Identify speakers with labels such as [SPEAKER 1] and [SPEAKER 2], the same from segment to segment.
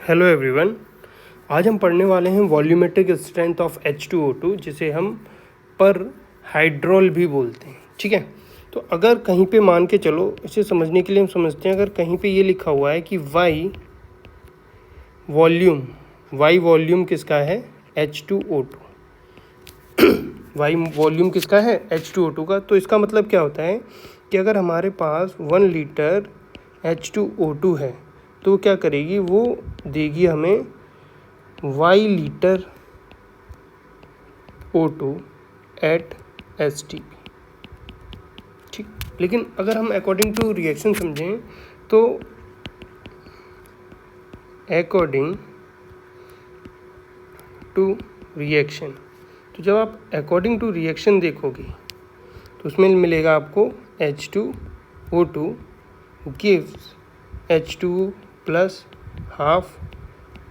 [SPEAKER 1] Hello everyone. आज हम पढ़ने वाले हैं वॉल्यूमेट्रिक स्ट्रेंथ ऑफ H2O2 जिसे हम पर हाइड्रोल भी बोलते हैं। ठीक है, तो अगर कहीं पे मान के चलो, इसे समझने के लिए हम समझते हैं, अगर कहीं पे ये लिखा हुआ है कि Y वॉल्यूम किसका है? H2O2। Y वॉल्यूम किसका है? H2O2 का। तो इसका मतलब क्या होता है कि अगर हमारे पास 1 लीटर H2O2 है तो क्या करेगी, वो देगी हमें Y litre O2 eight STP। ठीक, लेकिन अगर हम अकॉर्डिंग टू रिएक्शन समझें तो अकॉर्डिंग टू रिएक्शन, तो जब आप अकॉर्डिंग टू रिएक्शन देखोगे तो उसमें मिलेगा आपको H2O2 gives H2 plus half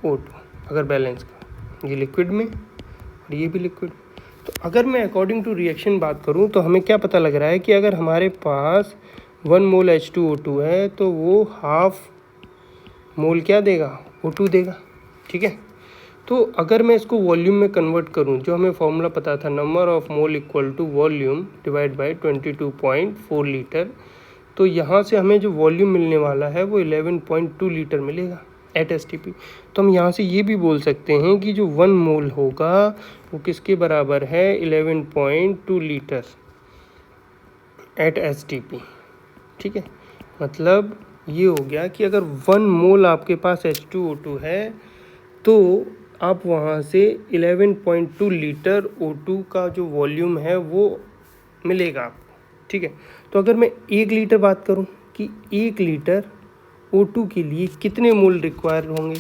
[SPEAKER 1] O2 अगर बैलेंस का, ये लिक्विड में और ये भी लिक्विड। तो अगर मैं अकॉर्डिंग टू रिएक्शन बात करूं तो हमें क्या पता लग रहा है कि अगर हमारे पास 1 मोल H2O2 है तो वो हाफ मोल क्या देगा? O2 देगा। ठीक है, तो अगर मैं इसको वॉल्यूम में कन्वर्ट करूं, जो हमें फॉर्मूला पता था, number of mole equal to volume divide by 22.4 litre, तो यहाँ से हमें जो वॉल्यूम मिलने वाला है वो 11.2 लीटर मिलेगा एट STP। तो हम यहाँ से ये भी बोल सकते हैं कि जो 1 मोल होगा वो किसके बराबर है? 11.2 लीटर एट STP। ठीक है, मतलब ये हो गया कि अगर 1 मोल आपके पास H2O2 है तो आप वहाँ से 11.2 लीटर O2 का जो वॉल्यूम है वो मिलेगा आपको। ठीक है, तो अगर मैं 1 लीटर बात करूं कि 1 लीटर O2 के लिए कितने मोल रिक्वायर होंगे,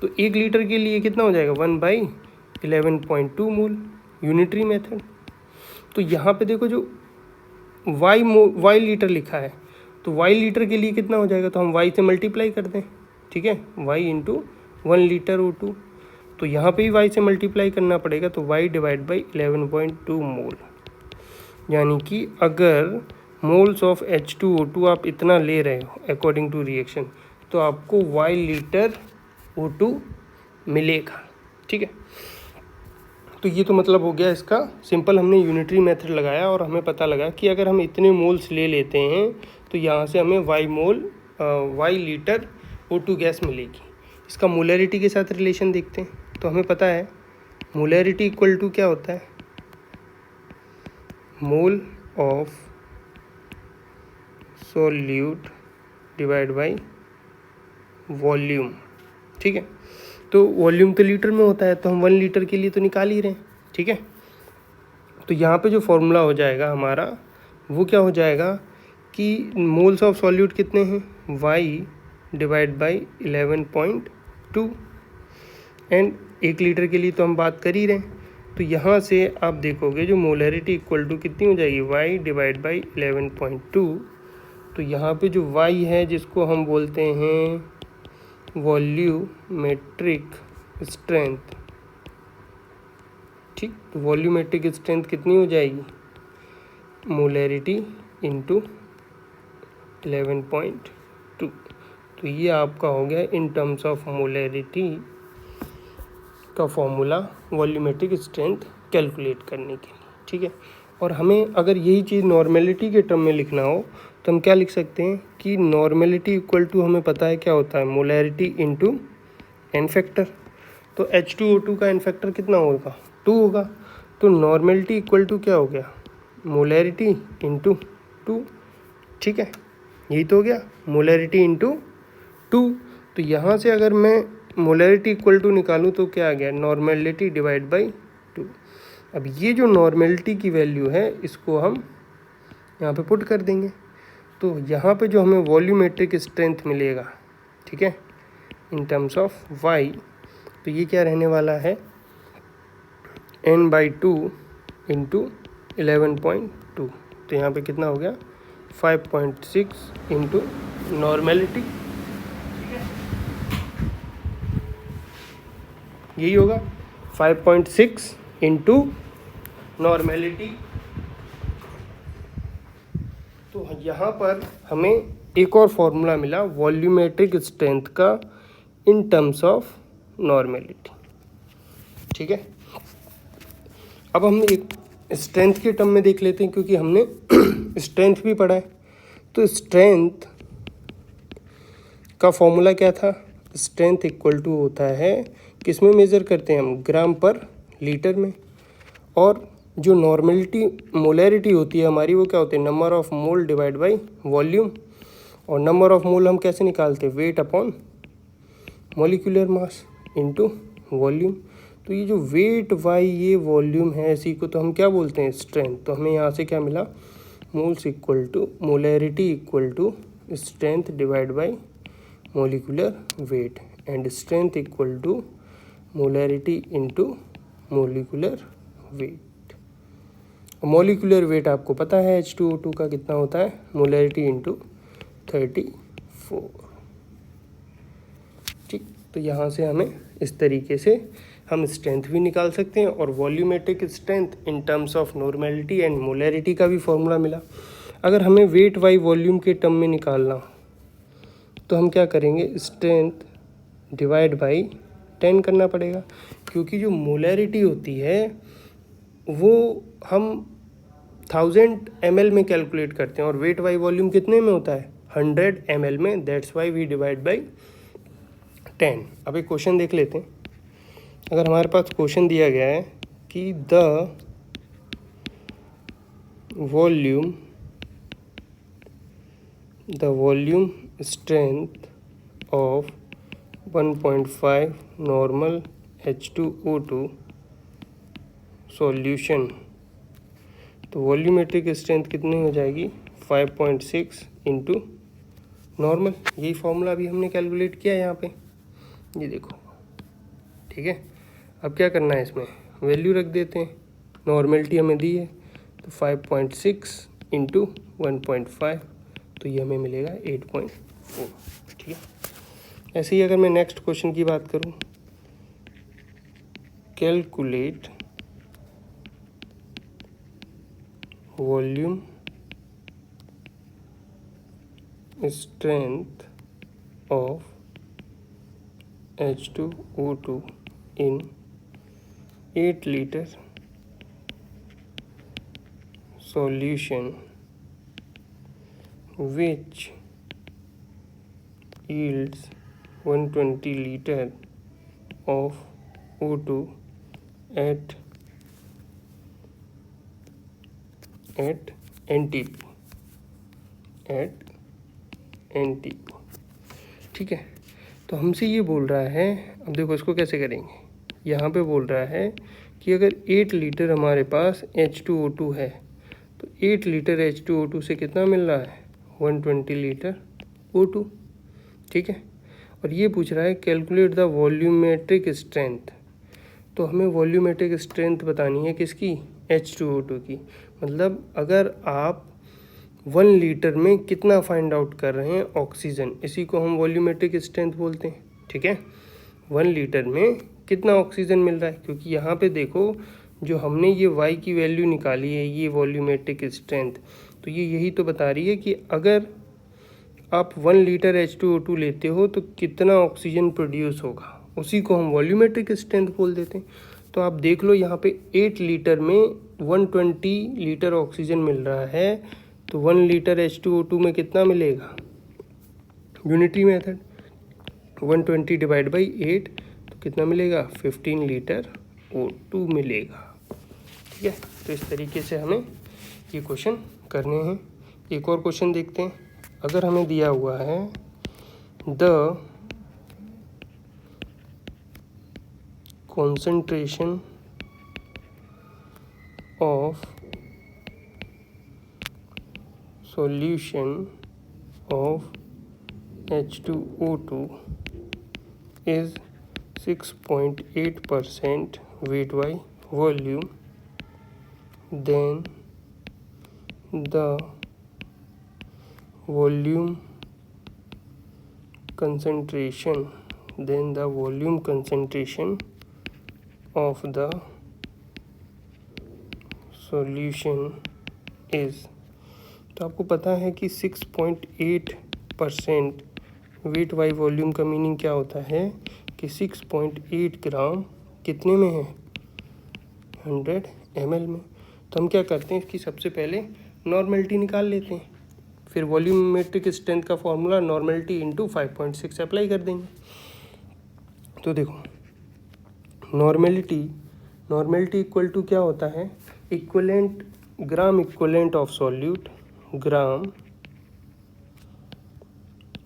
[SPEAKER 1] तो 1 लीटर के लिए कितना हो जाएगा? 1/11.2 मोल, यूनिटरी मेथड। तो यहाँ पे देखो जो Y लीटर लिखा है, तो Y लीटर के लिए कितना हो जाएगा? तो हम Y से मल्टीप्लाई कर दें। ठीक है, Y इंटू 1 लीटर O2, तो यहाँ पे भी Y से मल्टीप्लाई करना पड़ेगा, तो Y डिवाइड बाई 11.2 मोल। यानी कि अगर मोल्स ऑफ H2O2 आप इतना ले रहे हो अकॉर्डिंग टू रिएक्शन, तो आपको Y लीटर O2 मिलेगा। ठीक है, तो ये तो मतलब हो गया इसका सिंपल, हमने यूनिटरी मेथड लगाया और हमें पता लगा कि अगर हम इतने मोल्स ले लेते हैं तो यहाँ से हमें Y लीटर O2 गैस मिलेगी। इसका मोलैरिटी के साथ रिलेशन देखते हैं, तो हमें पता है मोलैरिटी इक्वल टू क्या होता है? Mole of solute divide by volume. ठीक है, तो वॉल्यूम तो लीटर में होता है, तो हम 1 लीटर के लिए तो निकाल ही रहे हैं। ठीक है, तो यहाँ पे जो फॉर्मूला हो जाएगा हमारा वो क्या हो जाएगा कि मोल्स ऑफ सॉल्यूट कितने हैं? Y divide by 11.2, and 1 litre के लिए तो हम बात कर ही रहे हैं। तो यहाँ से आप देखोगे जो मोलैरिटी इक्वल टू कितनी हो जाएगी? Y divide by 11.2। तो यहाँ पे जो Y है जिसको हम बोलते हैं वॉल्यूमेट्रिक स्ट्रेंथ। ठीक, तो वॉल्यूमेट्रिक स्ट्रेंथ कितनी हो जाएगी? Molarity into 11.2। तो ये आपका हो गया इन टर्म्स ऑफ मोलैरिटी का फॉर्मूला वॉल्यूमेट्रिक स्ट्रेंथ कैलकुलेट करने के लिए। ठीक है, और हमें अगर यही चीज़ नॉर्मेलिटी के टर्म में लिखना हो तो हम क्या लिख सकते हैं कि नॉर्मेलिटी इक्वल टू, हमें पता है क्या होता है? Molarity into n factor. तो H2O2 का एन फैक्टर कितना होगा? 2 होगा। तो नॉर्मेलिटी इक्वल टू क्या हो गया? Molarity into 2। ठीक है, यही तो हो गया मोलैरिटी इंटू 2। तो यहाँ से अगर मैं मोलैरिटी इक्वल टू निकालूँ तो क्या आ गया? Normality divide by 2। अब ये जो नॉर्मेलिटी की वैल्यू है इसको हम यहाँ पे पुट कर देंगे, तो यहाँ पे जो हमें वॉल्यूमेट्रिक स्ट्रेंथ मिलेगा, ठीक है, इन टर्म्स ऑफ Y, तो ये क्या रहने वाला है? n/2 into 11.2। तो यहाँ पे कितना हो गया? 5.6 इंटू नॉर्मेलिटी। यही होगा 5.6 इंटू नॉर्मेलिटी। तो यहाँ पर हमें एक और फॉर्मूला मिला वॉल्यूमेट्रिक स्ट्रेंथ का इन टर्म्स ऑफ नॉर्मेलिटी। ठीक है, अब हम एक स्ट्रेंथ के टर्म में देख लेते हैं, क्योंकि हमने स्ट्रेंथ भी पढ़ा है। तो स्ट्रेंथ का फॉर्मूला क्या था? स्ट्रेंथ इक्वल टू होता है, किस में मेज़र करते हैं हम? ग्राम पर लीटर में। और जो नॉर्मेलिटी मोलैरिटी होती है हमारी, वो क्या होती है? Number of mole divide by volume. और नंबर ऑफ मोल हम कैसे निकालते हैं? Weight upon molecular mass into volume. तो ये जो वेट बाई ये वॉल्यूम है, इसी को तो हम क्या बोलते हैं? स्ट्रेंथ। तो हमें यहाँ से क्या मिला? Moles equal to molarity equal to strength divide by molecular weight, and strength equal to molarity into molecular weight. Molecular weight आपको पता है H2O2 का कितना होता है? Molarity into 34। ठीक, तो यहाँ से हमें इस तरीके से हम स्ट्रेंथ भी निकाल सकते हैं, और volumetric strength in terms of normality and molarity का भी फॉर्मूला मिला। अगर हमें वेट बाई वॉल्यूम के टर्म में निकालना हो तो हम क्या करेंगे? स्ट्रेंथ डिवाइड बाई 10 करना पड़ेगा, क्योंकि जो मोलैरिटी होती है वो हम 1000 ml में कैलकुलेट करते हैं, और वेट बाई वॉल्यूम कितने में होता है? 100 ml में। That's why we divide by 10। अब एक क्वेश्चन देख लेते हैं। अगर हमारे पास क्वेश्चन दिया गया है कि the volume strength of 1.5 normal H2O2 solution, तो वॉल्यूमेट्रिक स्ट्रेंथ कितनी हो जाएगी? 5.6 इंटू नॉर्मल। यही फॉर्मूला भी हमने कैलकुलेट किया है यहाँ पे, ये देखो। ठीक है, अब क्या करना है? इसमें वैल्यू रख देते हैं। नॉर्मेलिटी हमें दी है, तो 5.6 इंटू 1.5, तो ये हमें मिलेगा 8.4। ठीक है, ऐसे ही अगर मैं नेक्स्ट क्वेश्चन की बात करूं, calculate volume strength of H2O2 in 8 liter solution which yields 120 liter of O2 at NTP ठीक है। तो हमसे ये बोल रहा है, अब देखो इसको कैसे करेंगे। यहाँ पे बोल रहा है कि अगर 8 लीटर हमारे पास H2O2 है, तो 8 लीटर H2O2 से कितना मिल रहा है? 120 लीटर O2। ठीक है, और ये पूछ रहा है कैलकुलेट द वॉल्यूमेट्रिक स्ट्रेंथ। तो हमें वॉल्यूमेट्रिक स्ट्रेंथ बतानी है किसकी? H2O2 की। मतलब अगर आप 1 लीटर में कितना फाइंड आउट कर रहे हैं? ऑक्सीजन, इसी को हम वॉल्यूमेट्रिक स्ट्रेंथ बोलते हैं। ठीक है, 1 लीटर में कितना ऑक्सीजन मिल रहा है, क्योंकि यहाँ पे देखो जो हमने ये Y की वैल्यू निकाली है, ये वॉल्यूमेट्रिक स्ट्रेंथ, तो ये यही तो बता रही है कि अगर आप 1 लीटर H2O2 लेते हो तो कितना ऑक्सीजन प्रोड्यूस होगा, उसी को हम वॉल्यूमेट्रिक स्ट्रेंथ बोल देते हैं। तो आप देख लो यहाँ पे 8 लीटर में 120 लीटर ऑक्सीजन मिल रहा है, तो 1 लीटर H2O2 में कितना मिलेगा? यूनिटरी मेथड 120 डिवाइड बाई 8, तो कितना मिलेगा? 15 लीटर O2 मिलेगा। ठीक है, तो इस तरीके से हमें ये क्वेश्चन करने हैं। एक और क्वेश्चन देखते हैं। अगर हमें दिया हुआ है the concentration of solution of H2O2 is 6.8% weight by volume, then the volume concentration of the solution is, तो आपको पता है कि 6.8% वेट बाई वॉल्यूम का मीनिंग क्या होता है कि 6.8 ग्राम कितने में है, 100 ml में। तो हम क्या करते हैं, इसकी सबसे पहले नॉर्मेलिटी निकाल लेते हैं, फिर वॉल्यूमेट्रिक स्ट्रेंथ का फॉर्मूला नॉर्मेलिटी इंटू 5.6 अप्लाई कर देंगे। तो देखो नॉर्मेलिटी इक्वल टू क्या होता है, equivalent gram equivalent of solute, gram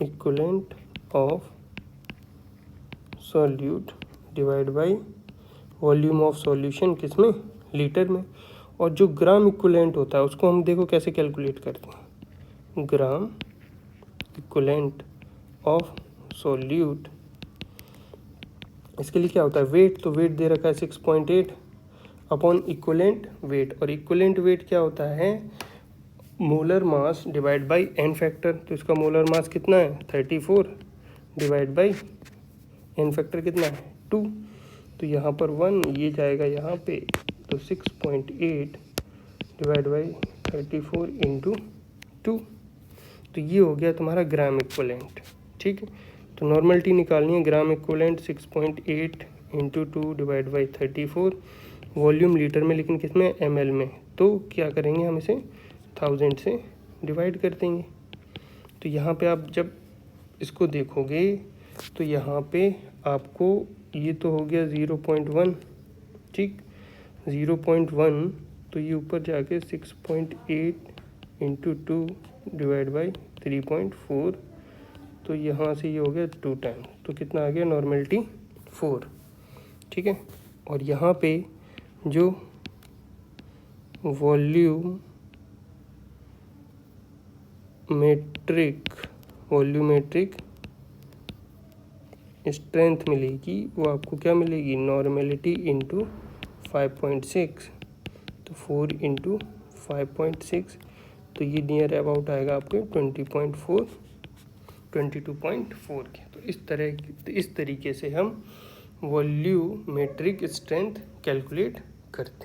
[SPEAKER 1] equivalent of solute divide by volume of solution, किसमें, लीटर में। और जो ग्राम इक्वलेंट होता है उसको हम देखो कैसे कैलकुलेट करते हैं, ग्राम इक्वलेंट ऑफ सॉल्यूट, इसके लिए क्या होता है वेट, तो वेट दे रखा है 6.8 अपॉन इक्वलेंट वेट, और इक्वलेंट वेट क्या होता है, molar mass divide by n factor. तो इसका मोलर मास कितना है 34 डिवाइड बाई एन फैक्टर कितना है 2, तो यहाँ पर 1 ये जाएगा यहाँ पे, तो 6.8 डिवाइड बाई 34 इंटू 2, तो ये हो गया तुम्हारा ग्राम इक्वलेंट। ठीक है, तो नॉर्मलिटी निकालनी है, gram equivalent 6.8 into 2 divide by 34, volume litre में लेकिन किसमें, ml में। तो क्या करेंगे हम इसे 1000 से डिवाइड कर देंगे। तो यहाँ पे आप जब इसको देखोगे तो यहाँ पे आपको ये तो हो गया 0.1, ठीक, 0.1, तो ये ऊपर जाके 6.8 इंटू 2 डिवाइड बाई 3.4, तो यहाँ से ये हो गया 2 टाइम, तो कितना आ गया नॉर्मेलिटी 4। ठीक है, और यहाँ पे जो वॉल्यूमेट्रिक स्ट्रेंथ मिलेगी वो आपको क्या मिलेगी, नॉर्मेलिटी इंटू 5.6, तो 4 इंटू 5.6, तो ये नियर अबाउट आएगा आपके 22.4 के। तो इस तरीके से हम वॉल्यूमेट्रिक स्ट्रेंथ कैलकुलेट करते हैं।